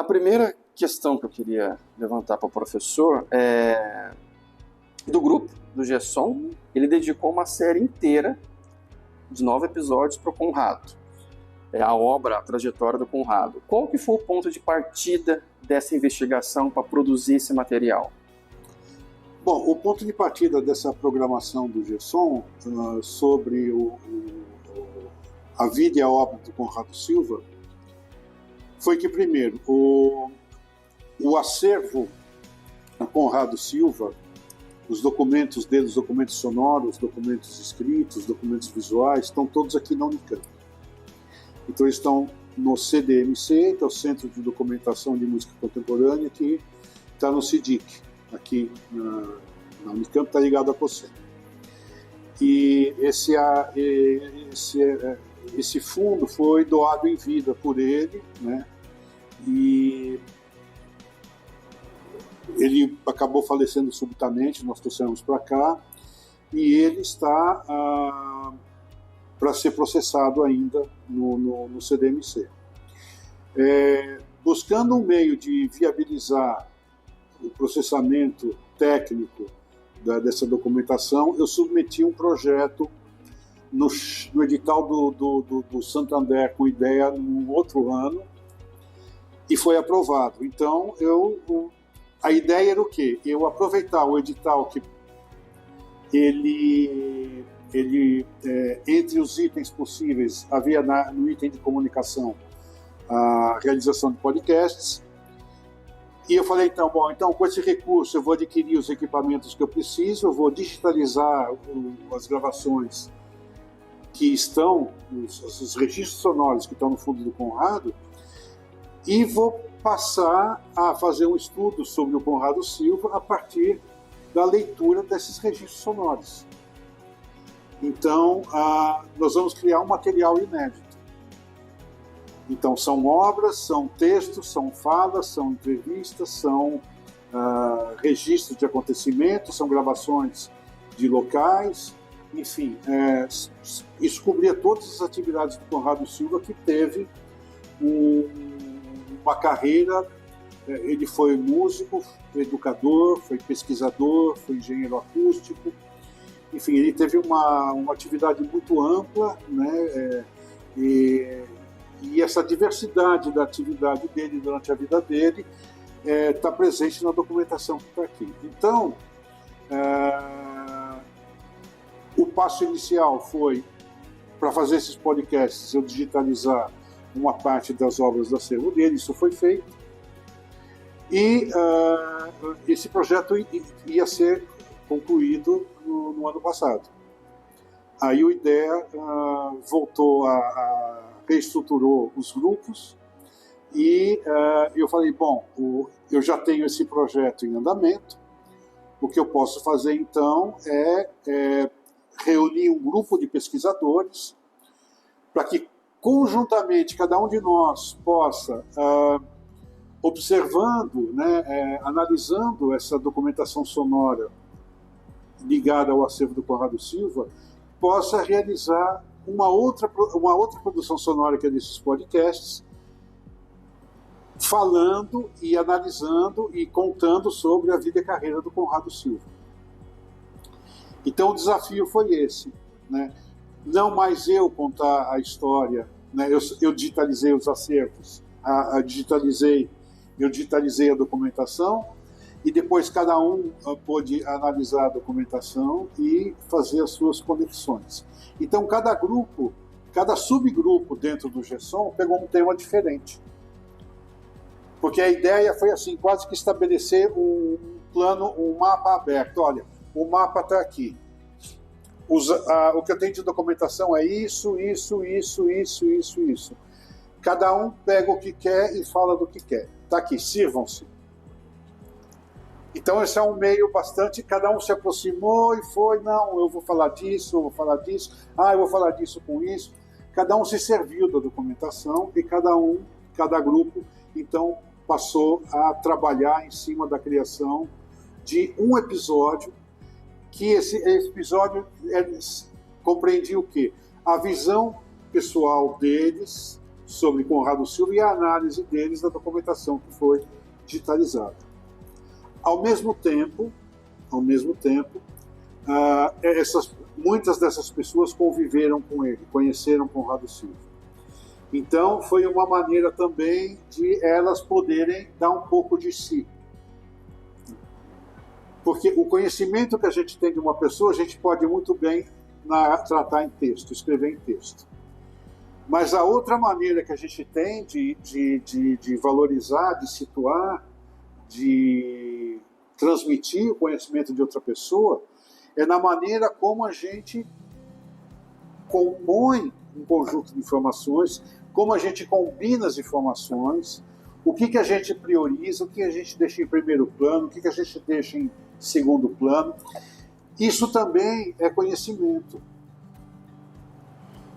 primeira questão que eu queria levantar para o professor é do grupo, do Gerson. Ele dedicou uma série inteira de 9 episódios para o Conrado. É a obra, a trajetória do Conrado. Qual que foi o ponto de partida dessa investigação para produzir esse material? Bom, o ponto de partida dessa programação do Gerson sobre a vida e a obra do Conrado Silva foi que, primeiro, o acervo do Conrado Silva, os documentos dele, os documentos sonoros, documentos escritos, documentos visuais, estão todos aqui na Unicamp. Então, eles estão no CDMC, que é o Centro de Documentação de Música Contemporânea, que está no CIDIC, aqui na Unicamp, está ligado à COSEM. E esse fundo foi doado em vida por ele, né? E ele acabou falecendo subitamente, nós trouxemos para cá, e ele está para ser processado ainda no CDMC. Buscando um meio de viabilizar o processamento técnico dessa documentação, eu submeti um projeto no edital do Santander com ideia no outro ano e foi aprovado. Então, a ideia era o quê? Eu aproveitar o edital que ele entre os itens possíveis, havia no item de comunicação a realização de podcasts, e eu falei, então com esse recurso eu vou adquirir os equipamentos que eu preciso, eu vou digitalizar as gravações que estão, os registros sonoros que estão no fundo do Conrado, e vou passar a fazer um estudo sobre o Conrado Silva a partir da leitura desses registros sonoros. Então, nós vamos criar um material inédito. Então, são obras, são textos, são falas, são entrevistas, são registros de acontecimentos, são gravações de locais, enfim, isso cobria todas as atividades do Conrado Silva, que teve uma carreira. Ele foi músico, foi educador, foi pesquisador, foi engenheiro acústico. Enfim, ele teve uma atividade muito ampla, né? E essa diversidade da atividade dele durante a vida dele está presente na documentação que está aqui. Então, o passo inicial foi, para fazer esses podcasts, eu digitalizar uma parte das obras do acervo dele, isso foi feito. E esse projeto ia ser concluído no ano passado. Aí o IDEA voltou reestruturou os grupos e eu falei, bom, eu já tenho esse projeto em andamento, o que eu posso fazer então é reunir um grupo de pesquisadores para que conjuntamente cada um de nós possa, observando, né, analisando essa documentação sonora ligada ao acervo do Conrado Silva, possa realizar uma outra produção sonora que é desses podcasts, falando e analisando e contando sobre a vida e carreira do Conrado Silva. Então o desafio foi esse, né? Não mais eu contar a história, né? Eu digitalizei os acervos, eu digitalizei a documentação, e depois cada um pôde analisar a documentação e fazer as suas conexões. Então cada subgrupo dentro do Gerson pegou um tema diferente. Porque a ideia foi assim, quase que estabelecer um plano, um mapa aberto. Olha, o mapa está aqui. O que eu tenho de documentação é isso. Cada um pega o que quer e fala do que quer. Está aqui, sirvam-se. Então esse é um meio bastante, cada um se aproximou e foi, não, eu vou falar disso, eu vou falar disso, eu vou falar disso com isso. Cada um se serviu da documentação e cada grupo, então, passou a trabalhar em cima da criação de um episódio, que esse episódio compreendia o quê? A visão pessoal deles sobre Conrado Silva e a análise deles da documentação que foi digitalizada. Ao mesmo tempo, muitas dessas pessoas conviveram com ele, conheceram Conrado Silva. Então, foi uma maneira também de elas poderem dar um pouco de si. Porque o conhecimento que a gente tem de uma pessoa, a gente pode muito bem tratar em texto, escrever em texto. Mas a outra maneira que a gente tem de valorizar, de situar, de transmitir o conhecimento de outra pessoa, é na maneira como a gente compõe um conjunto de informações, como a gente combina as informações, o que a gente prioriza, o que a gente deixa em primeiro plano, o que a gente deixa em segundo plano. Isso também é conhecimento.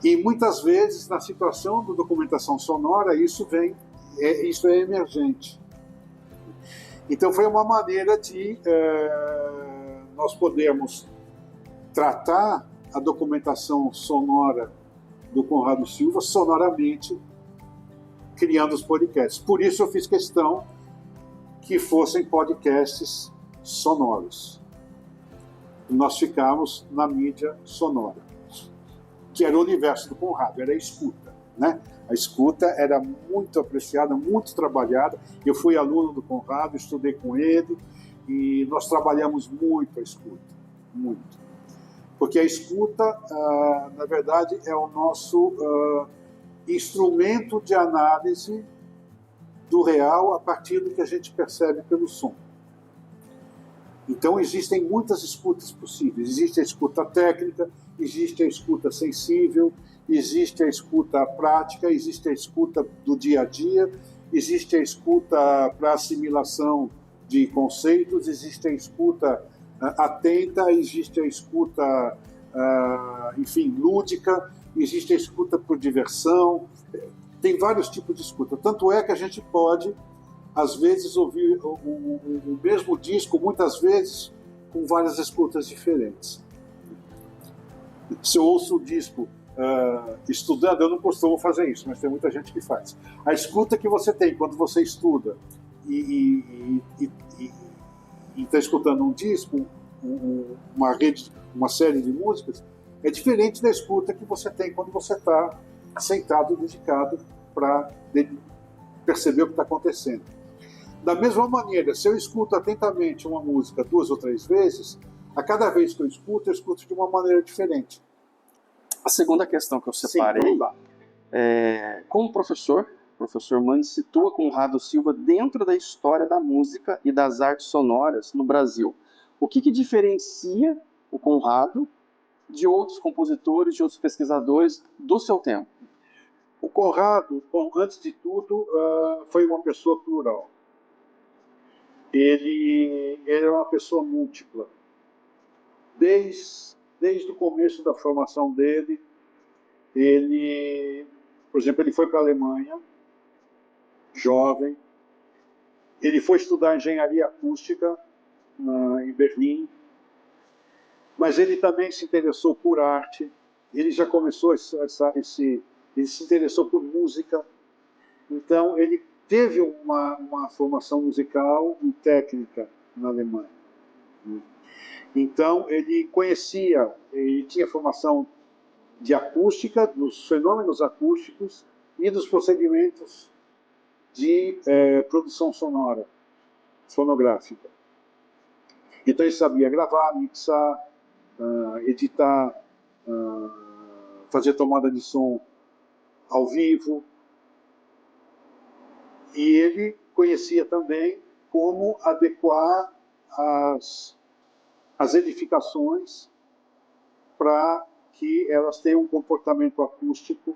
E muitas vezes, na situação da documentação sonora, isso é emergente. Então, foi uma maneira de nós podermos tratar a documentação sonora do Conrado Silva sonoramente, criando os podcasts. Por isso, eu fiz questão que fossem podcasts sonoros. Nós ficamos na mídia sonora, que era o universo do Conrado, era a escuta, né? A escuta era muito apreciada, muito trabalhada. Eu fui aluno do Conrado, estudei com ele e nós trabalhamos muito a escuta, muito. Porque a escuta, na verdade, é o nosso instrumento de análise do real a partir do que a gente percebe pelo som. Então, existem muitas escutas possíveis. Existe a escuta técnica, existe a escuta sensível, existe a escuta prática, existe a escuta do dia a dia, existe a escuta para assimilação de conceitos, existe a escuta atenta, existe a escuta, enfim, lúdica, existe a escuta por diversão. Tem vários tipos de escuta. Tanto é que a gente pode, às vezes, ouvir o mesmo disco, muitas vezes, com várias escutas diferentes. Se eu ouço o disco estudando, eu não costumo fazer isso, mas tem muita gente que faz. A escuta que você tem quando você estuda e está escutando um disco, uma série de músicas, é diferente da escuta que você tem quando você está sentado, dedicado para perceber o que está acontecendo. Da mesma maneira, se eu escuto atentamente uma música 2 ou 3 vezes, a cada vez que eu escuto de uma maneira diferente. A segunda questão que eu separei, como professor Mani situa Conrado Silva dentro da história da música e das artes sonoras no Brasil. O que diferencia o Conrado de outros compositores, de outros pesquisadores do seu tempo? O Conrado, bom, antes de tudo, foi uma pessoa plural. Ele era uma pessoa múltipla. Desde o começo da formação dele, por exemplo, ele foi para a Alemanha, jovem. Ele foi estudar engenharia acústica em Berlim, mas ele também se interessou por arte. Ele já começou ele se interessou por música. Então, ele teve uma formação musical e técnica na Alemanha. Então, ele tinha formação de acústica, dos fenômenos acústicos e dos procedimentos de produção fonográfica. Então, ele sabia gravar, mixar, editar, fazer tomada de som ao vivo. E ele conhecia também como adequar as edificações para que elas tenham um comportamento acústico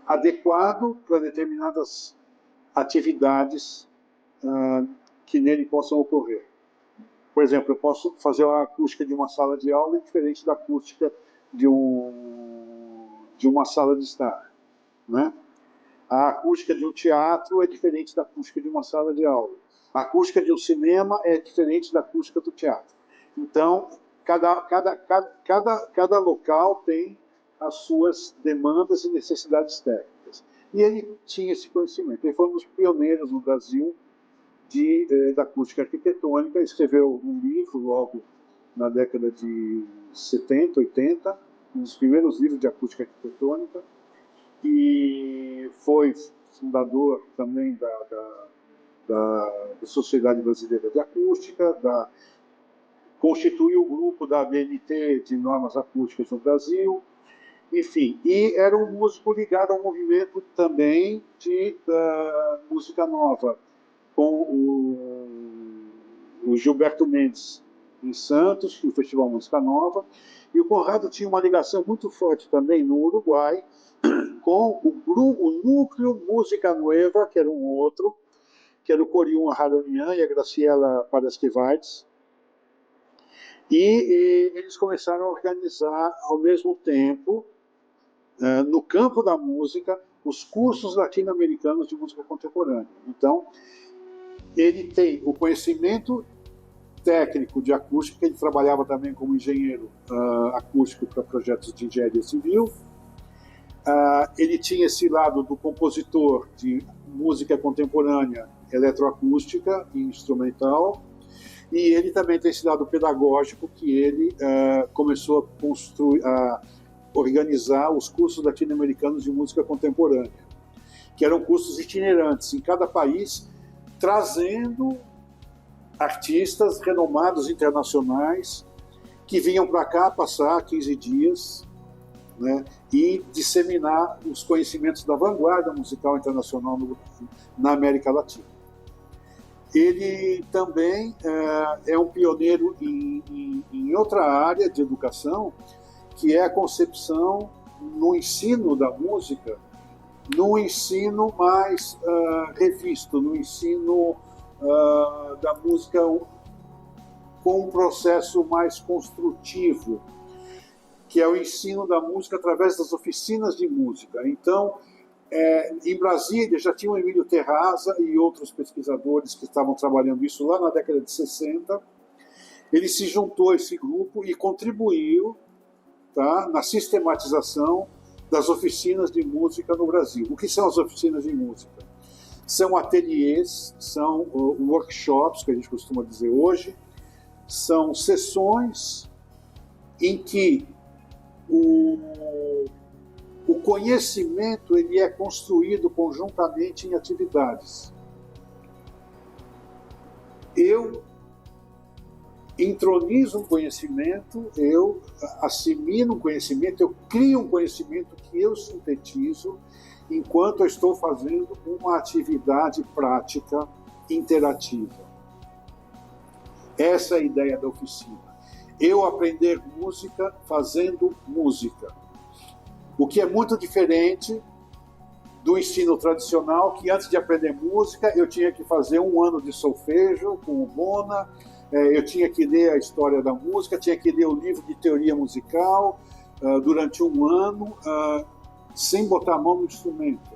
adequado para determinadas atividades que nele possam ocorrer. Por exemplo, eu posso fazer a acústica de uma sala de aula diferente da acústica de uma sala de estar, né? A acústica de um teatro é diferente da acústica de uma sala de aula. A acústica de um cinema é diferente da acústica do teatro. Então, cada local tem às suas demandas e necessidades técnicas. E ele tinha esse conhecimento. Ele foi um dos pioneiros no Brasil da acústica arquitetônica, escreveu um livro logo na década de 70, 80, um dos primeiros livros de acústica arquitetônica, e foi fundador também da Sociedade Brasileira de Acústica, constituiu o grupo da ABNT de normas acústicas no Brasil, enfim, e era um músico ligado ao movimento também de música nova, com o Gilberto Mendes em Santos, no Festival Música Nova, e o Conrado tinha uma ligação muito forte também no Uruguai com o núcleo Música Nueva, que era um outro, que era o Corium Haronian e a Graciela Parasquivades, e eles começaram a organizar ao mesmo tempo, no campo da música, os cursos latino-americanos de música contemporânea. Então, ele tem o conhecimento técnico de acústica, ele trabalhava também como engenheiro acústico para projetos de engenharia civil. Ele tinha esse lado do compositor de música contemporânea, eletroacústica e instrumental, e ele também tem esse lado pedagógico que ele começou a organizar os cursos latino-americanos de música contemporânea, que eram cursos itinerantes em cada país, trazendo artistas renomados internacionais que vinham para cá passar 15 dias, né, e disseminar os conhecimentos da vanguarda musical internacional na América Latina. Ele também é um pioneiro em outra área de educação, que é a concepção no ensino da música, no ensino mais revisto, no ensino da música com um processo mais construtivo, que é o ensino da música através das oficinas de música. Então, em Brasília já tinha o Emílio Terraza e outros pesquisadores que estavam trabalhando isso lá na década de 60. Ele se juntou a esse grupo e contribuiu, tá, na sistematização das oficinas de música no Brasil. O que são as oficinas de música? São ateliês, são workshops, que a gente costuma dizer hoje, são sessões em que o conhecimento ele é construído conjuntamente em atividades. Eu intronizo um conhecimento, eu assimilo um conhecimento, eu crio um conhecimento que eu sintetizo enquanto eu estou fazendo uma atividade prática interativa. Essa é a ideia da oficina. Eu aprender música fazendo música. O que é muito diferente do ensino tradicional, que antes de aprender música eu tinha que fazer 1 ano de solfejo com o Bona, eu tinha que ler a história da música, tinha que ler o livro de teoria musical durante 1 ano, sem botar a mão no instrumento.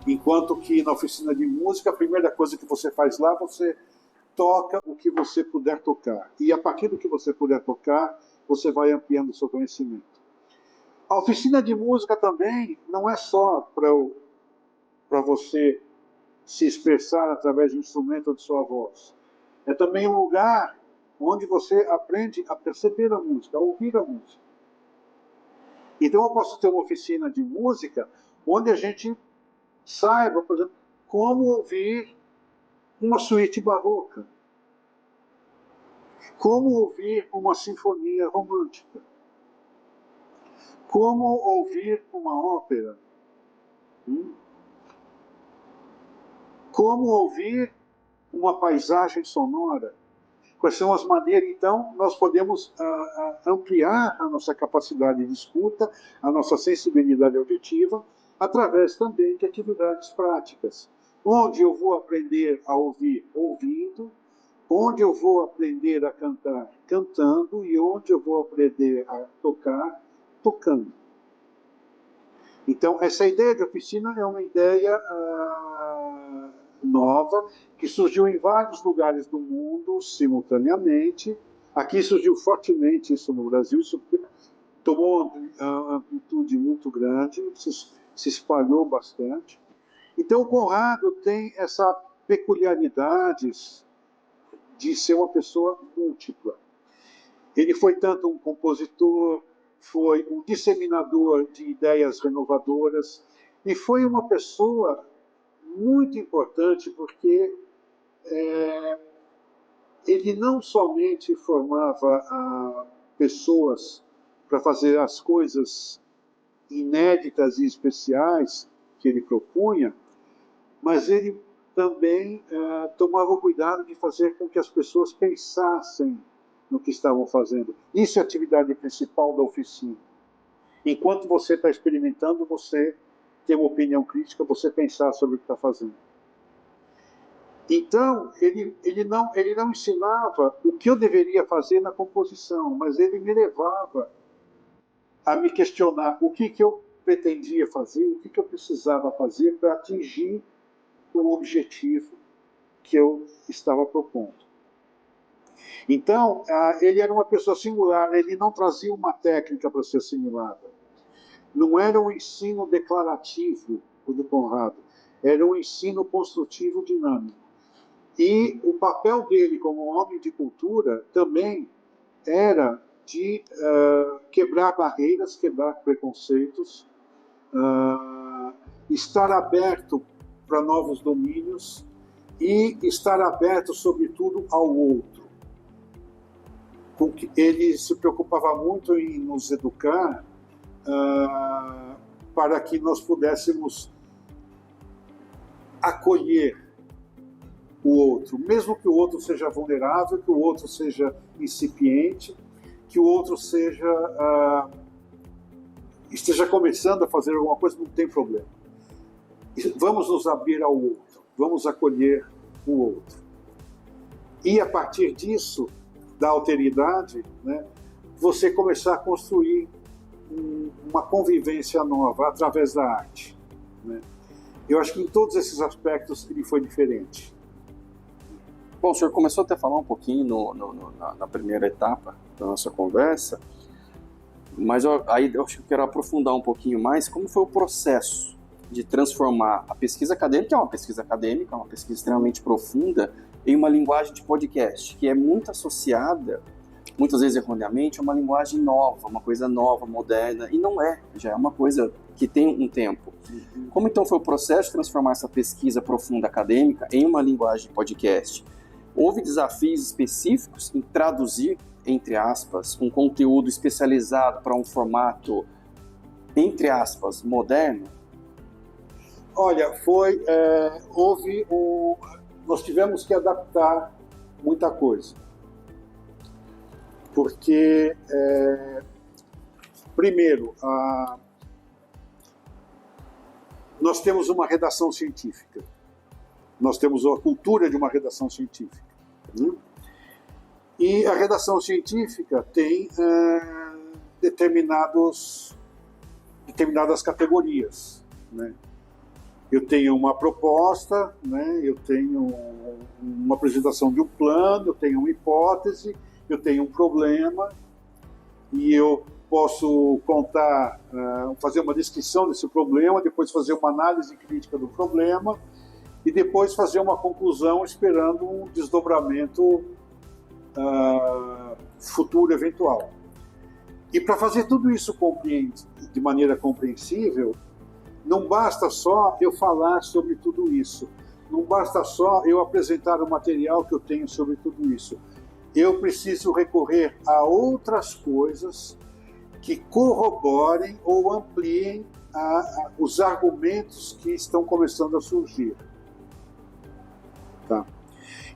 Enquanto que na oficina de música, a primeira coisa que você faz lá, você toca o que você puder tocar. E a partir do que você puder tocar, você vai ampliando o seu conhecimento. A oficina de música também não é só para você se expressar através de um instrumento ou de sua voz. É também um lugar onde você aprende a perceber a música, a ouvir a música. Então eu posso ter uma oficina de música onde a gente saiba, por exemplo, como ouvir uma suíte barroca, como ouvir uma sinfonia romântica, como ouvir uma ópera, como ouvir uma paisagem sonora. Quais são as maneiras, então, nós podemos ampliar a nossa capacidade de escuta, a nossa sensibilidade auditiva, através também de atividades práticas, onde eu vou aprender a ouvir ouvindo, onde eu vou aprender a cantar cantando e onde eu vou aprender a tocar tocando. Então, essa ideia de oficina é uma ideia nova, que surgiu em vários lugares do mundo simultaneamente. Aqui surgiu fortemente isso no Brasil, isso tomou uma amplitude muito grande, se espalhou bastante. Então, o Conrado tem essa peculiaridade de ser uma pessoa múltipla. Ele foi tanto um compositor, foi um disseminador de ideias renovadoras e foi uma pessoa muito importante porque ele não somente formava pessoas para fazer as coisas inéditas e especiais que ele propunha, mas ele também tomava o cuidado de fazer com que as pessoas pensassem no que estavam fazendo. Isso é a atividade principal da oficina. Enquanto você está experimentando, você ter uma opinião crítica, você pensar sobre o que está fazendo. Então, ele não ensinava o que eu deveria fazer na composição, mas ele me levava a me questionar o que eu pretendia fazer, o que eu precisava fazer para atingir o objetivo que eu estava propondo. Então, ele era uma pessoa singular, ele não trazia uma técnica para ser assimilada. Não era um ensino declarativo, o do Conrado, era um ensino construtivo dinâmico. E o papel dele como homem de cultura também era de quebrar barreiras, quebrar preconceitos, estar aberto para novos domínios e estar aberto, sobretudo, ao outro. Ele se preocupava muito em nos educar para que nós pudéssemos acolher o outro, mesmo que o outro seja vulnerável, que o outro seja incipiente, que o outro esteja começando a fazer alguma coisa, não tem problema. Vamos nos abrir ao outro, vamos acolher o outro. E a partir disso, da alteridade, né, você começar a construir uma convivência nova através da arte. Né? Eu acho que em todos esses aspectos ele foi diferente. Bom, o senhor começou até a falar um pouquinho na primeira etapa da nossa conversa, mas aí eu acho que eu quero aprofundar um pouquinho mais como foi o processo de transformar a pesquisa acadêmica, que é uma pesquisa acadêmica, uma pesquisa extremamente profunda, em uma linguagem de podcast, que é muito associada, muitas vezes erroneamente, a uma linguagem nova, uma coisa nova, moderna, e não é, já é uma coisa que tem um tempo. Como então foi o processo de transformar essa pesquisa profunda acadêmica em uma linguagem de podcast? Houve desafios específicos em traduzir, entre aspas, um conteúdo especializado para um formato, entre aspas, moderno? Olha, nós tivemos que adaptar muita coisa. Porque, primeiro, nós temos uma redação científica. Nós temos a cultura de uma redação científica. Né? E a redação científica tem determinadas categorias. Né? Eu tenho uma proposta, né? Eu tenho uma apresentação de um plano, eu tenho uma hipótese, eu tenho um problema e eu posso contar, fazer uma descrição desse problema, depois fazer uma análise crítica do problema e depois fazer uma conclusão esperando um desdobramento futuro eventual. E para fazer tudo isso de maneira compreensível, não basta só eu falar sobre tudo isso, não basta só eu apresentar o material que eu tenho sobre tudo isso. Eu preciso recorrer a outras coisas que corroborem ou ampliem os argumentos que estão começando a surgir. Tá?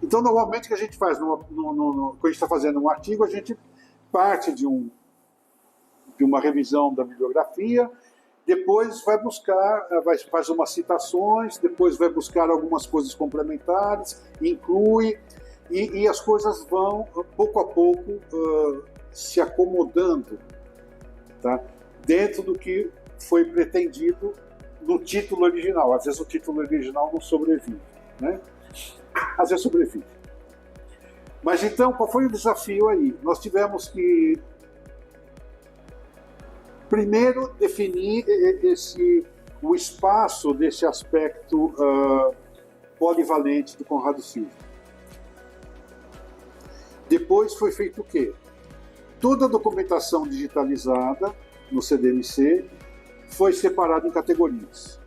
Então, normalmente, o que a gente faz, quando a gente está fazendo um artigo, a gente parte de uma revisão da bibliografia, depois vai buscar, faz umas citações, depois vai buscar algumas coisas complementares, inclui, e as coisas vão, pouco a pouco, se acomodando, tá? Dentro do que foi pretendido no título original. Às vezes o título original não sobrevive, né? Às vezes sobrevive. Mas então, qual foi o desafio aí? Nós tivemos que Primeiro, definir o espaço desse aspecto polivalente do Conrado Silva. Depois foi feito o quê? Toda a documentação digitalizada no CDMC foi separada em categorias.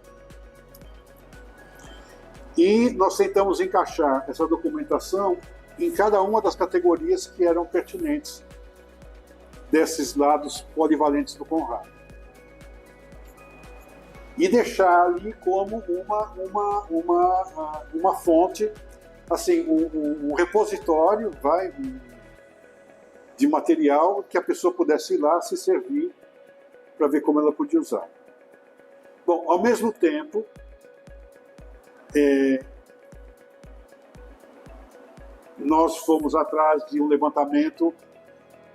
E nós tentamos encaixar essa documentação em cada uma das categorias que eram pertinentes desses lados polivalentes do Conrado. E deixar ali como uma fonte, assim, um repositório de material que a pessoa pudesse ir lá se servir para ver como ela podia usar. Bom, ao mesmo tempo, nós fomos atrás de um levantamento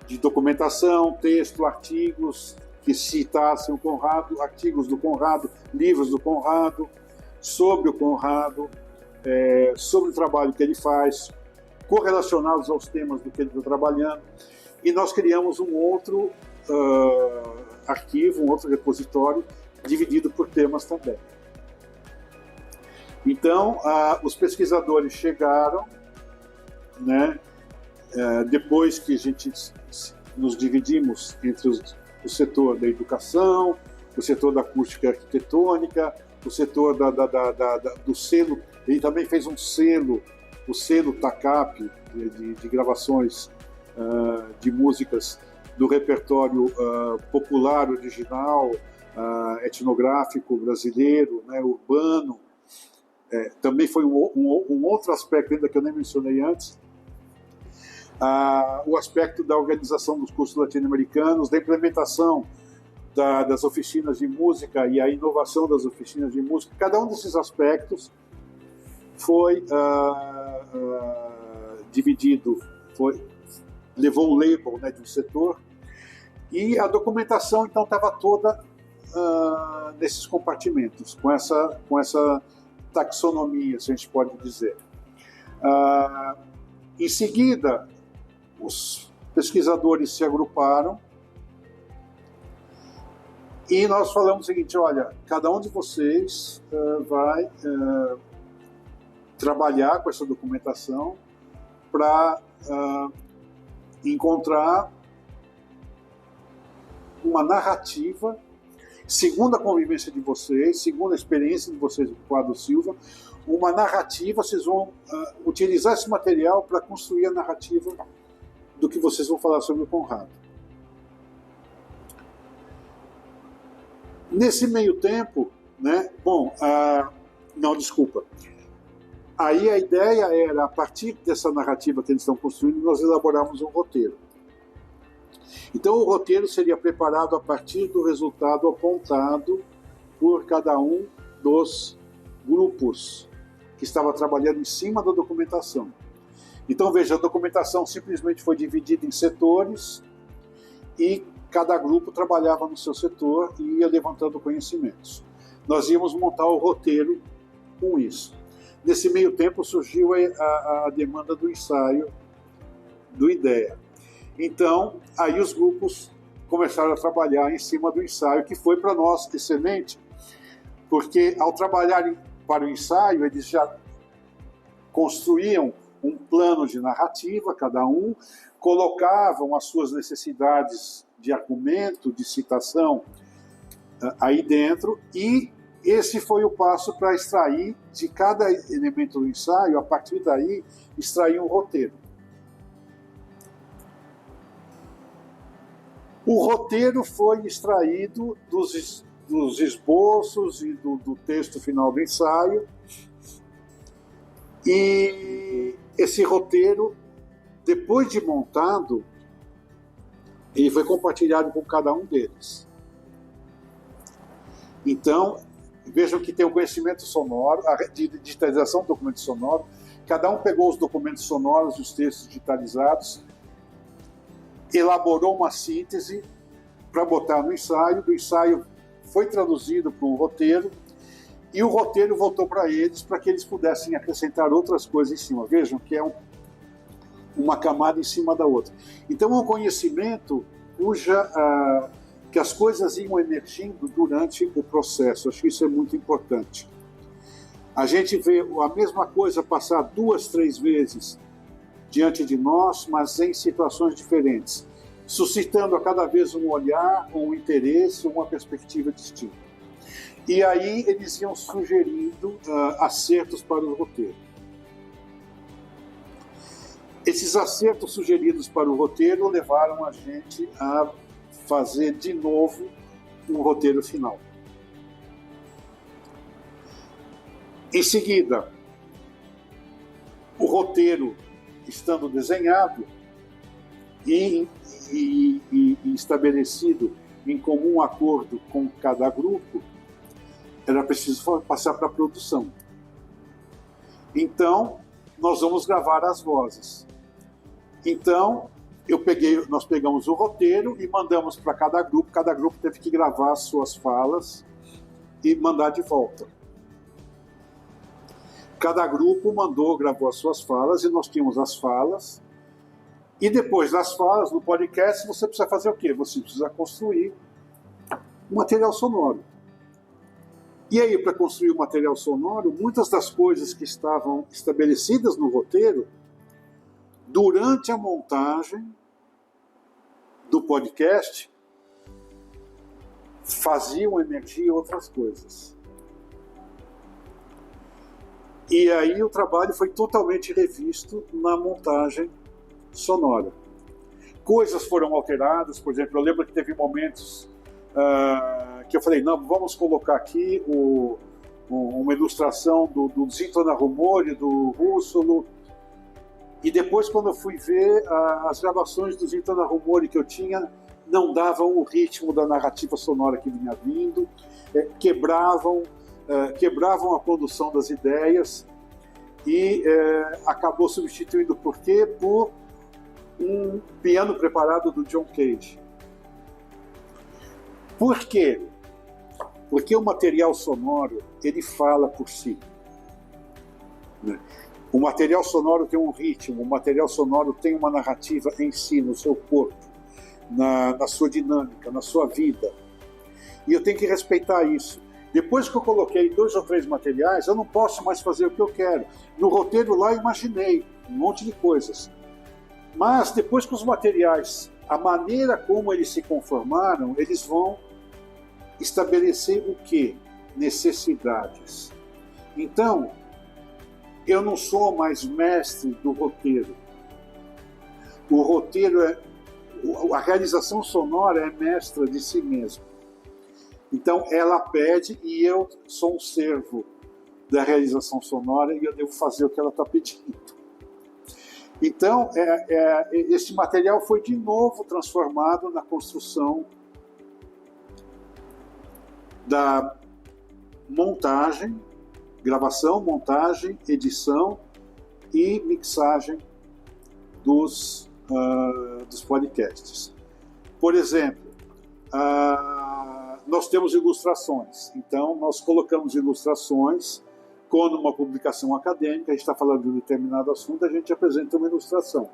de documentação, texto, artigos que citassem o Conrado, artigos do Conrado, livros do Conrado, sobre o Conrado, sobre o trabalho que ele faz, correlacionados aos temas do que ele está trabalhando. E nós criamos um outro arquivo, um outro repositório, dividido por temas também. Então, os pesquisadores chegaram, né, depois que a gente nos dividimos entre o setor da educação, o setor da acústica e arquitetônica, o setor do selo. Ele também fez um selo, o selo TACAP, de gravações de músicas do repertório popular, original, etnográfico brasileiro, né, urbano. Também foi um outro aspecto ainda que eu nem mencionei antes, o aspecto da organização dos cursos latino-americanos, da implementação das oficinas de música e a inovação das oficinas de música. Cada um desses aspectos foi dividido, levou um label, né, de um setor, e a documentação então estava toda nesses compartimentos, com essa taxonomia, se a gente pode dizer. Em seguida, os pesquisadores se agruparam e nós falamos o seguinte: olha, cada um de vocês vai trabalhar com essa documentação para encontrar uma narrativa, segundo a convivência de vocês, segundo a experiência de vocês com o Conrado Silva, uma narrativa. Vocês vão utilizar esse material para construir a narrativa do que vocês vão falar sobre o Conrado. Nesse meio tempo, né? Bom, não, desculpa. Aí a ideia era, a partir dessa narrativa que eles estão construindo, nós elaborarmos um roteiro. Então o roteiro seria preparado a partir do resultado apontado por cada um dos grupos que estava trabalhando em cima da documentação. Então veja, a documentação simplesmente foi dividida em setores e cada grupo trabalhava no seu setor e ia levantando conhecimentos. Nós íamos montar o roteiro com isso. Nesse meio tempo surgiu a demanda do ensaio, do IDEA. Então, aí os grupos começaram a trabalhar em cima do ensaio, que foi para nós excelente, porque ao trabalharem para o ensaio, eles já construíam um plano de narrativa, cada um, colocavam as suas necessidades de argumento, de citação aí dentro, e esse foi o passo para extrair de cada elemento do ensaio, a partir daí, extrair um roteiro. O roteiro foi extraído dos esboços e do texto final do ensaio, e esse roteiro, depois de montado, ele foi compartilhado com cada um deles. Então, vejam que tem o conhecimento sonoro, a digitalização do documento sonoro. Cada um pegou os documentos sonoros, os textos digitalizados, elaborou uma síntese para botar no ensaio. Do ensaio foi traduzido para um roteiro e o roteiro voltou para eles para que eles pudessem acrescentar outras coisas em cima. Vejam que é uma camada em cima da outra. Então é um conhecimento cuja que as coisas iam emergindo durante o processo. Acho que isso é muito importante. A gente vê a mesma coisa passar 2, 3 vezes diante de nós, mas em situações diferentes, suscitando a cada vez um olhar, um interesse, uma perspectiva distinta. E aí eles iam sugerindo acertos para o roteiro. Esses acertos sugeridos para o roteiro levaram a gente a fazer de novo um roteiro final. Em seguida, o roteiro estando desenhado e estabelecido em comum acordo com cada grupo, era preciso passar para a produção. Então, nós vamos gravar as vozes. Então, nós pegamos o roteiro e mandamos para cada grupo teve que gravar as suas falas e mandar de volta. Cada grupo gravou as suas falas e nós tínhamos as falas. E depois das falas, no podcast, você precisa fazer o quê? Você precisa construir um material sonoro. E aí, para construir o material sonoro, muitas das coisas que estavam estabelecidas no roteiro, durante a montagem do podcast, faziam emergir outras coisas. E aí o trabalho foi totalmente revisto na montagem sonora. Coisas foram alteradas, por exemplo, eu lembro que teve momentos que eu falei, não, vamos colocar aqui uma ilustração do Zintona Rumori, do Russolo, e depois quando eu fui ver as gravações do Zintona Rumori que eu tinha, não davam o ritmo da narrativa sonora que vinha vindo, quebravam a condução das ideias e acabou substituindo por quê? Por um piano preparado do John Cage. Por quê? Porque o material sonoro, ele fala por si. O material sonoro tem um ritmo, o material sonoro tem uma narrativa em si, no seu corpo, na sua dinâmica, na sua vida. E eu tenho que respeitar isso. Depois que eu coloquei 2 ou 3 materiais, eu não posso mais fazer o que eu quero. No roteiro lá eu imaginei um monte de coisas. Mas depois que os materiais, a maneira como eles se conformaram, eles vão estabelecer o quê? Necessidades. Então, eu não sou mais mestre do roteiro. O roteiro a realização sonora é mestra de si mesma. Então, ela pede e eu sou um servo da realização sonora e eu devo fazer o que ela está pedindo. Então, esse material foi de novo transformado na construção da montagem, gravação, montagem, edição e mixagem dos podcasts. Por exemplo, nós temos ilustrações. Então, nós colocamos ilustrações. Quando uma publicação acadêmica, a gente está falando de um determinado assunto, a gente apresenta uma ilustração.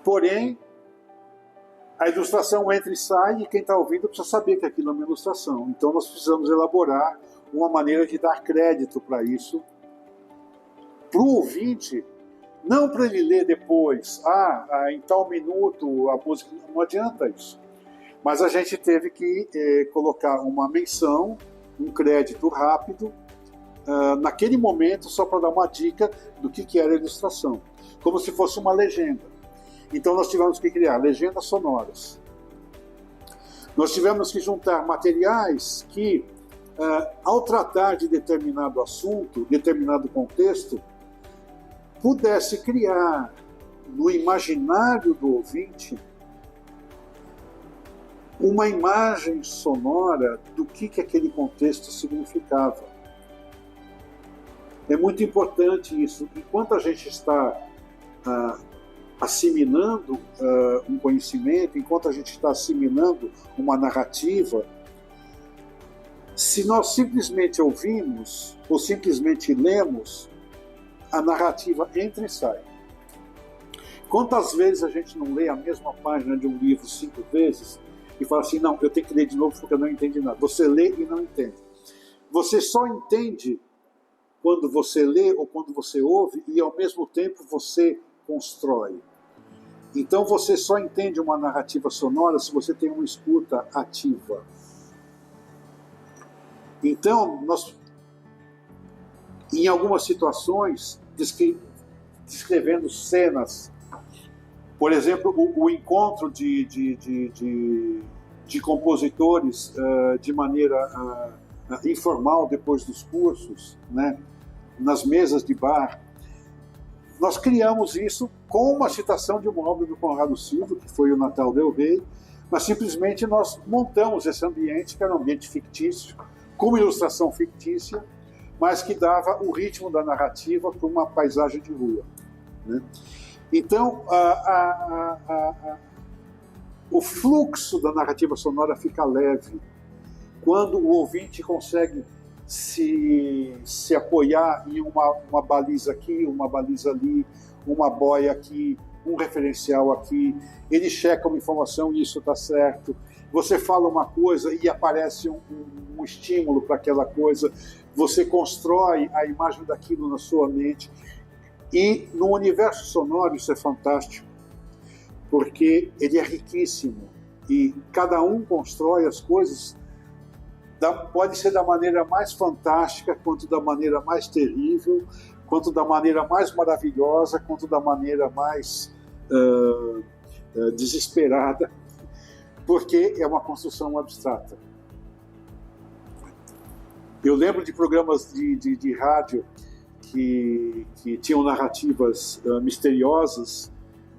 Porém, a ilustração entra e sai e quem está ouvindo precisa saber que aquilo é uma ilustração. Então, nós precisamos elaborar uma maneira de dar crédito para isso, para o ouvinte, não para ele ler depois, em tal minuto a música, não adianta isso. Mas a gente teve que colocar uma menção, um crédito rápido, naquele momento, só para dar uma dica do que era a ilustração, como se fosse uma legenda. Então nós tivemos que criar legendas sonoras. Nós tivemos que juntar materiais que, ao tratar de determinado assunto, determinado contexto, pudesse criar no imaginário do ouvinte uma imagem sonora do que aquele contexto significava. É muito importante isso. Enquanto a gente está assimilando um conhecimento, enquanto a gente está assimilando uma narrativa, se nós simplesmente ouvimos ou simplesmente lemos, a narrativa entra e sai. Quantas vezes a gente não lê a mesma página de um livro 5 vezes e fala assim, não, eu tenho que ler de novo porque eu não entendi nada. Você lê e não entende. Você só entende quando você lê ou quando você ouve e, ao mesmo tempo, você constrói. Então, você só entende uma narrativa sonora se você tem uma escuta ativa. Então, nós, em algumas situações, descrevendo cenas, por exemplo, o encontro de compositores de maneira informal depois dos cursos, né, nas mesas de bar, nós criamos isso com uma citação de uma obra do Conrado Silva, que foi o Natal del Rei, mas simplesmente nós montamos esse ambiente, que era um ambiente fictício, com uma ilustração fictícia, mas que dava o ritmo da narrativa para uma paisagem de rua, né? Então, o fluxo da narrativa sonora fica leve quando o ouvinte consegue se apoiar em uma baliza aqui, uma baliza ali, uma boia aqui, um referencial aqui, ele checa uma informação e isso está certo. Você fala uma coisa e aparece um estímulo para aquela coisa, você constrói a imagem daquilo na sua mente. E no universo sonoro isso é fantástico, porque ele é riquíssimo e cada um constrói as coisas, pode ser da maneira mais fantástica, quanto da maneira mais terrível, quanto da maneira mais maravilhosa, quanto da maneira mais desesperada, porque é uma construção abstrata. Eu lembro de programas de rádio que tinham narrativas misteriosas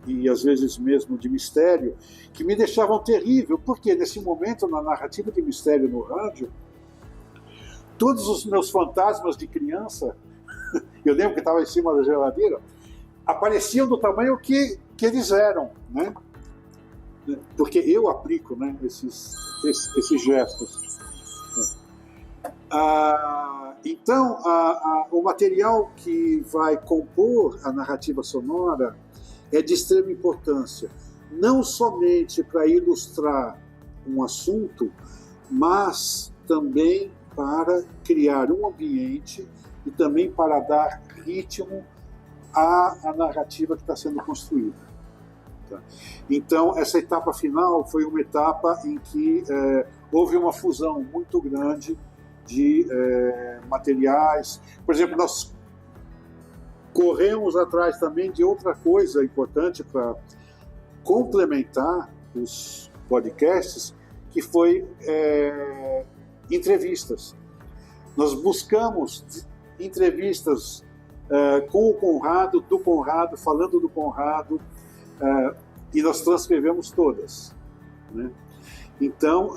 e às vezes mesmo de mistério, que me deixavam terrível, porque nesse momento, na narrativa de mistério no rádio, todos os meus fantasmas de criança, eu lembro que estava em cima da geladeira, apareciam do tamanho que eles eram, né? Porque eu aplico, né, esses gestos. Então, o material que vai compor a narrativa sonora é de extrema importância, não somente para ilustrar um assunto, mas também para criar um ambiente e também para dar ritmo à narrativa que está sendo construída. Tá? Então, essa etapa final foi uma etapa em que houve uma fusão muito grande de materiais. Por exemplo, nós corremos atrás também de outra coisa importante para complementar os podcasts, que foi entrevistas. Nós buscamos entrevistas com o Conrado, do Conrado, falando do Conrado, e nós transcrevemos todas, né? Então,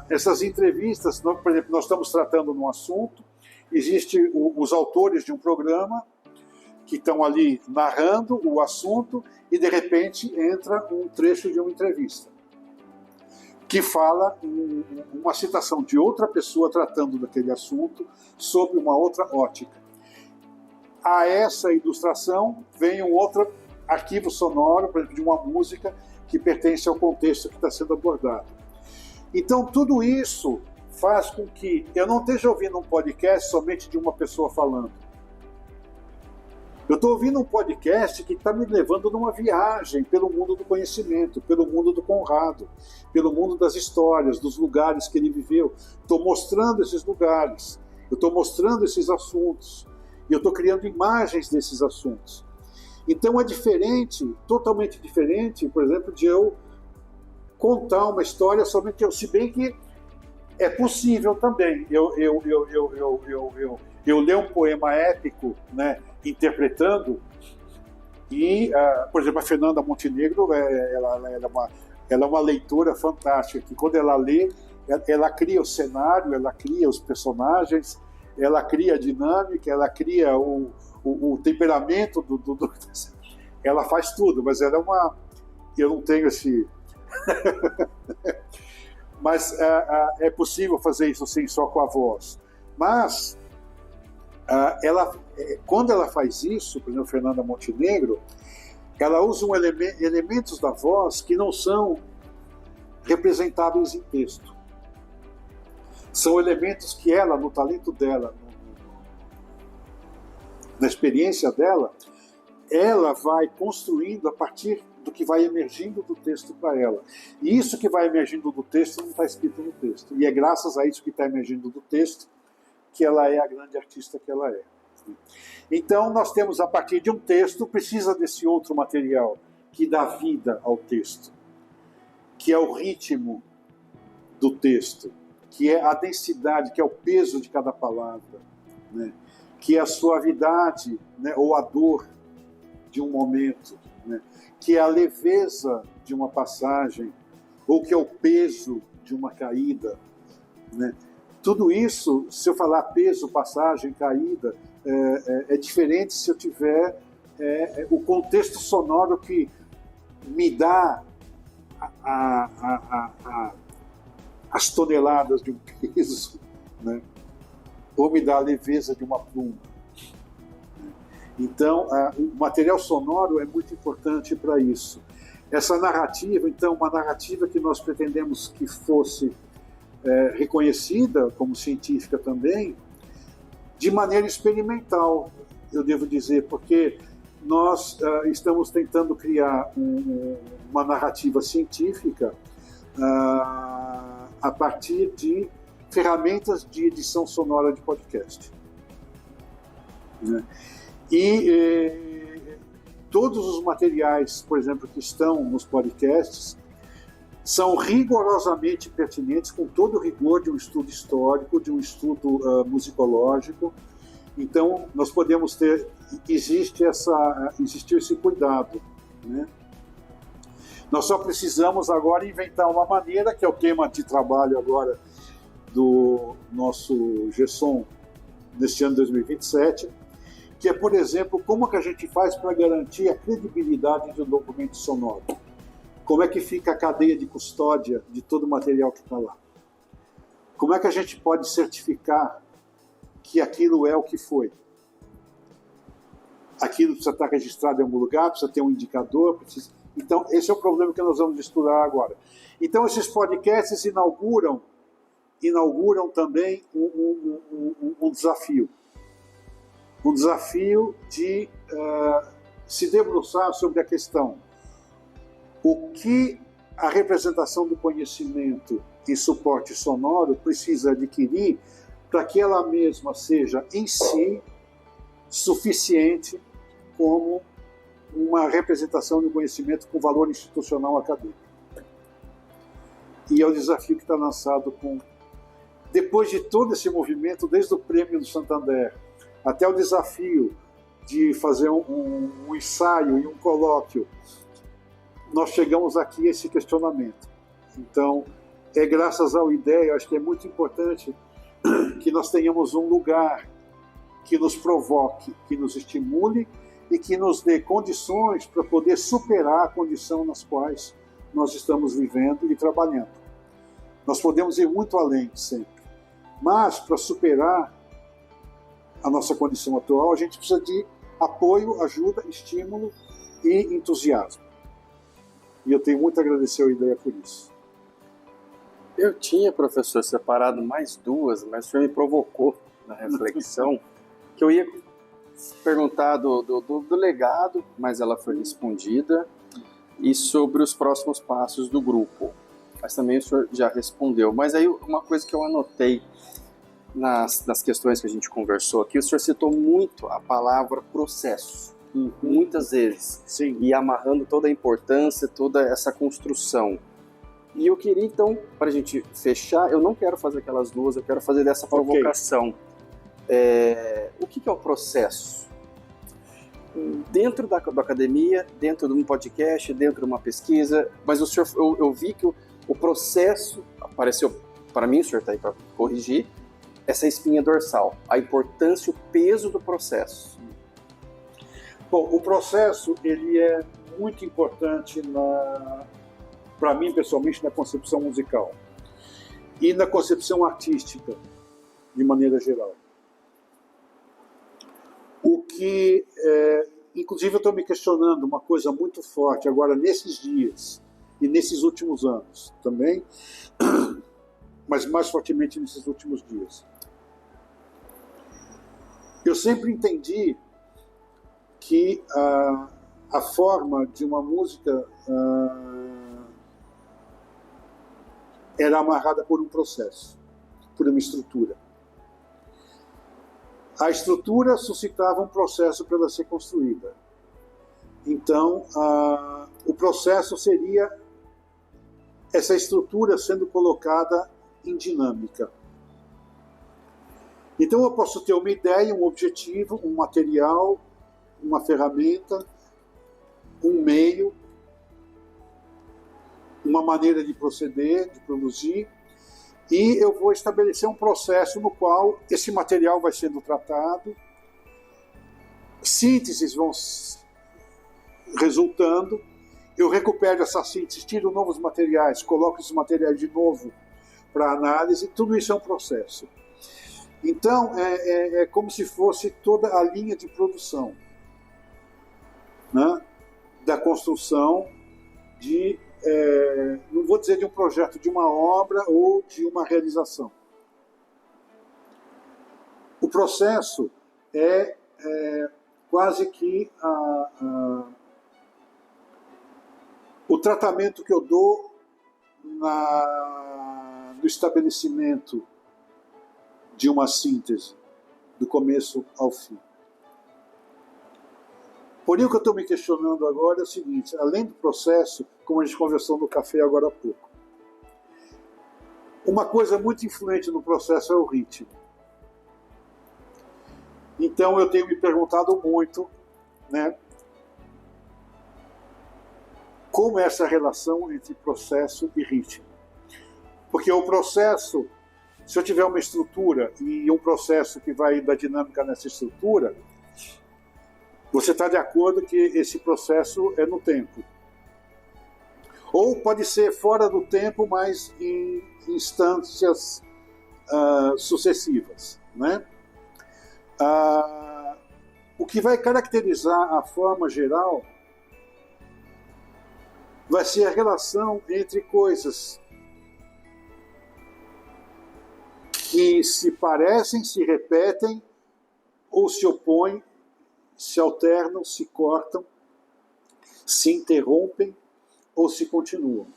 essas entrevistas, por exemplo, nós estamos tratando num assunto, existem os autores de um programa que estão ali narrando o assunto e, de repente, entra um trecho de uma entrevista que fala uma citação de outra pessoa tratando daquele assunto sob uma outra ótica. A essa ilustração vem um outro arquivo sonoro, por exemplo, de uma música que pertence ao contexto que está sendo abordado. Então, tudo isso faz com que eu não esteja ouvindo um podcast somente de uma pessoa falando. Eu estou ouvindo um podcast que está me levando numa viagem pelo mundo do conhecimento, pelo mundo do Conrado, pelo mundo das histórias, dos lugares que ele viveu. Estou mostrando esses lugares, eu estou mostrando esses assuntos, e eu estou criando imagens desses assuntos. Então é diferente, totalmente diferente, por exemplo, de eu contar uma história somente eu, se bem que é possível também. Eu ler um poema épico, né, interpretando, e, por exemplo, a Fernanda Montenegro, ela é uma leitora fantástica, que quando ela lê, ela cria o cenário, ela cria os personagens, ela cria a dinâmica, ela cria o temperamento ela faz tudo, mas ela é uma... Eu não tenho esse... mas é possível fazer isso assim, só com a voz. Mas quando ela faz isso, por exemplo, Fernanda Montenegro, ela usa elementos da voz que não são representáveis em texto. São elementos que ela, no talento dela, na experiência dela, ela vai construindo a partir do que vai emergindo do texto para ela. E isso que vai emergindo do texto não está escrito no texto. E é graças a isso que está emergindo do texto que ela é a grande artista que ela é. Então, nós temos, a partir de um texto, precisa desse outro material que dá vida ao texto, que é o ritmo do texto, que é a densidade, que é o peso de cada palavra, né? Que é a suavidade, né? Ou a dor de um momento, né? Que é a leveza de uma passagem, ou que é o peso de uma caída, né? Tudo isso, se eu falar peso, passagem, caída, é diferente se eu tiver o contexto sonoro que me dá as toneladas de um peso, né? Ou me dá a leveza de uma pluma. Então, o material sonoro é muito importante para isso. Essa narrativa, então, uma narrativa que nós pretendemos que fosse reconhecida como científica também, de maneira experimental, eu devo dizer, porque nós estamos tentando criar uma narrativa científica a partir de ferramentas de edição sonora de podcast, né? E todos os materiais, por exemplo, que estão nos podcasts, são rigorosamente pertinentes, com todo o rigor de um estudo histórico, de um estudo musicológico. Então, nós podemos ter, existiu esse cuidado, né? Nós só precisamos agora inventar uma maneira, que é o tema de trabalho agora do nosso GESOM neste ano de 2027, que é, por exemplo, como que a gente faz para garantir a credibilidade de um documento sonoro. Como é que fica a cadeia de custódia de todo o material que está lá? Como é que a gente pode certificar que aquilo é o que foi? Aquilo precisa estar registrado em algum lugar, precisa ter um indicador. Então, esse é o problema que nós vamos estudar agora. Então, esses podcasts inauguram também um desafio. Um desafio de se debruçar sobre a questão: o que a representação do conhecimento em suporte sonoro precisa adquirir para que ela mesma seja, em si, suficiente como uma representação do conhecimento com valor institucional acadêmico. E é o desafio que está lançado depois de todo esse movimento, desde o Prêmio do Santander, até o desafio de fazer um ensaio e um colóquio, nós chegamos aqui a esse questionamento. Então, é graças ao IDEA, acho que é muito importante que nós tenhamos um lugar que nos provoque, que nos estimule e que nos dê condições para poder superar a condição nas quais nós estamos vivendo e trabalhando. Nós podemos ir muito além sempre, mas para superar a nossa condição atual, a gente precisa de apoio, ajuda, estímulo e entusiasmo. E eu tenho muito a agradecer ao IDEA por isso. Eu tinha, professor, separado mais duas, mas o senhor me provocou na reflexão que eu ia perguntar do legado, mas ela foi respondida, e sobre os próximos passos do grupo. Mas também o senhor já respondeu. Mas aí uma coisa que eu anotei nas questões que a gente conversou aqui, o senhor citou muito a palavra processo, muitas vezes. Sim. E amarrando toda a importância, toda essa construção. E eu queria, então, para a gente fechar, eu não quero fazer aquelas duas, eu quero fazer dessa provocação. O que é o processo? Dentro da academia, dentro de um podcast, dentro de uma pesquisa, mas o senhor, eu vi que o processo apareceu, para mim, o senhor está aí para corrigir, essa espinha dorsal, a importância, o peso do processo. Bom, o processo ele é muito importante para mim, pessoalmente, na concepção musical e na concepção artística, de maneira geral. O que, inclusive, eu estou me questionando uma coisa muito forte agora, nesses dias, e nesses últimos anos também, mas mais fortemente nesses últimos dias. Eu sempre entendi que a forma de uma música era amarrada por um processo, por uma estrutura. A estrutura suscitava um processo para ela ser construída. Então, o processo seria essa estrutura sendo colocada em dinâmica. Então, eu posso ter uma ideia, um objetivo, um material, uma ferramenta, um meio, uma maneira de proceder, de produzir, e eu vou estabelecer um processo no qual esse material vai sendo tratado, sínteses vão resultando, eu recupero essa síntese, tiro novos materiais, coloco esses materiais de novo para análise, tudo isso é um processo. Então, é como se fosse toda a linha de produção, né, da construção de, não vou dizer de um projeto, de uma obra ou de uma realização. O processo é quase que o tratamento que eu dou no estabelecimento de uma síntese, do começo ao fim. Porém, o que eu estou me questionando agora é o seguinte: além do processo, como a gente conversou no café agora há pouco, uma coisa muito influente no processo é o ritmo. Então, eu tenho me perguntado muito, né, como é essa relação entre processo e ritmo. Porque o processo, se eu tiver uma estrutura e um processo que vai dar dinâmica nessa estrutura, você está de acordo que esse processo é no tempo. Ou pode ser fora do tempo, mas em instâncias sucessivas, né? O que vai caracterizar a forma geral vai ser a relação entre coisas que se parecem, se repetem, ou se opõem, se alternam, se cortam, se interrompem ou se continuam.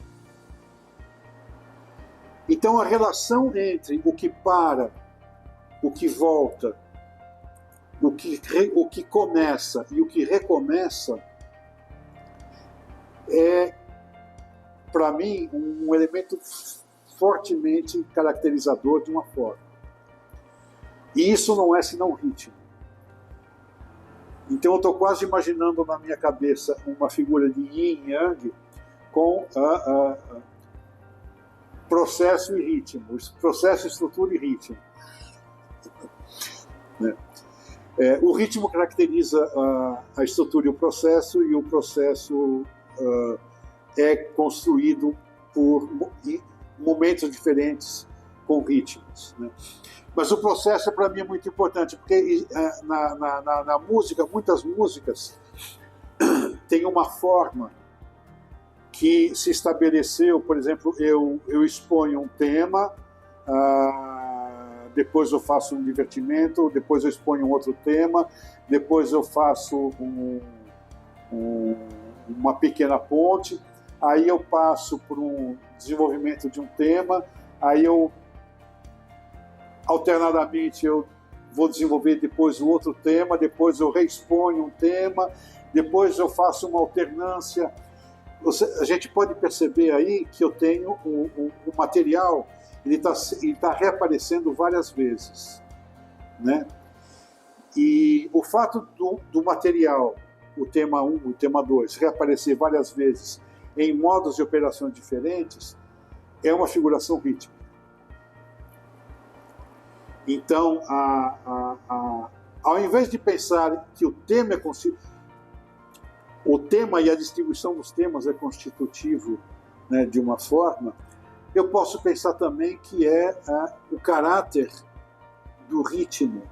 Então, a relação entre o que para, o que volta, o que começa e o que recomeça é, para mim, um elemento fortemente caracterizador de uma forma. E isso não é senão ritmo. Então eu estou quase imaginando na minha cabeça uma figura de yin e yang com processo e ritmo, processo, estrutura e ritmo. O ritmo caracteriza a estrutura e o processo é construído por momentos diferentes com ritmos, né? Mas o processo, para mim, é muito importante, porque na música, muitas músicas têm uma forma que se estabeleceu. Por exemplo, eu exponho um tema, depois eu faço um divertimento, depois eu exponho um outro tema, depois eu faço uma pequena ponte, aí eu passo por um desenvolvimento de um tema, aí alternadamente eu vou desenvolver depois o outro tema, depois eu reexponho um tema, depois eu faço uma alternância. A gente pode perceber aí que eu tenho o material, ele tá reaparecendo várias vezes, né? E o fato do material, o tema 1, o tema 2, reaparecer várias vezes em modos de operação diferentes, é uma figuração rítmica. Então, ao invés de pensar que o tema e a distribuição dos temas é constitutivo, né, de uma forma, eu posso pensar também que é o caráter do ritmo,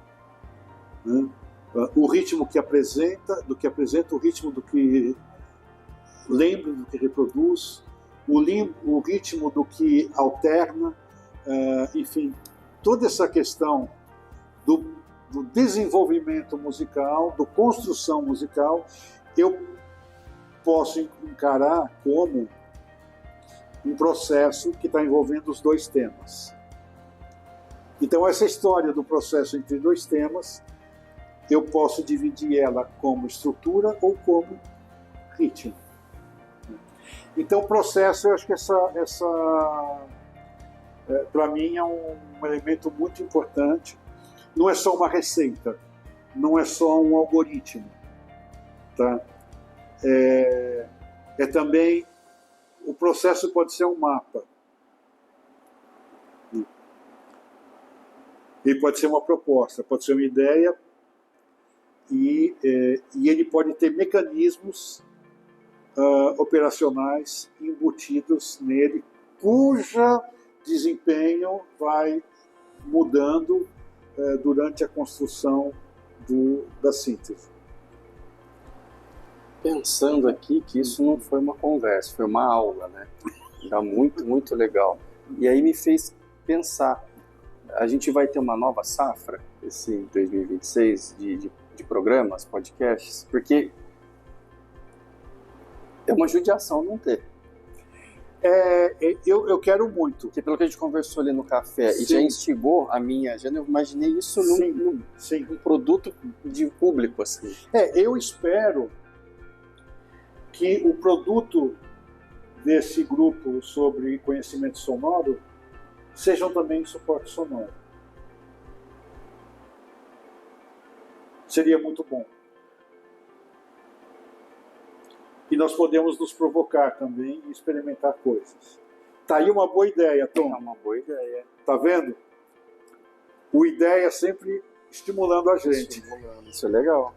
né? O ritmo que apresenta, o ritmo do que lembra, do que reproduz, o ritmo do que alterna, enfim, toda essa questão do desenvolvimento musical, da construção musical, eu posso encarar como um processo que está envolvendo os dois temas. Então, essa história do processo entre dois temas, eu posso dividir ela como estrutura ou como ritmo. Então, o processo, eu acho que para mim, é um elemento muito importante. Não é só uma receita, não é só um algoritmo. Tá? É também, o processo pode ser um mapa. Ele pode ser uma proposta, pode ser uma ideia, e ele pode ter mecanismos operacionais embutidos nele, cuja desempenho vai mudando durante a construção da síntese. Pensando aqui que isso não foi uma conversa, foi uma aula, né? Tá muito, muito legal. E aí me fez pensar, a gente vai ter uma nova safra, esse 2026, de programas, podcasts, porque é uma judiação não ter. Eu quero muito. Porque pelo que a gente conversou ali no café, Sim. E já instigou a minha, já eu imaginei isso num produto de público, assim. Eu espero que o produto desse grupo sobre conhecimento sonoro sejam também suporte sonoro. Seria muito bom. E nós podemos nos provocar também e experimentar coisas. Tá aí uma boa ideia, Tom. É uma boa ideia. Tá vendo? O ideia sempre estimulando a gente. Isso é legal.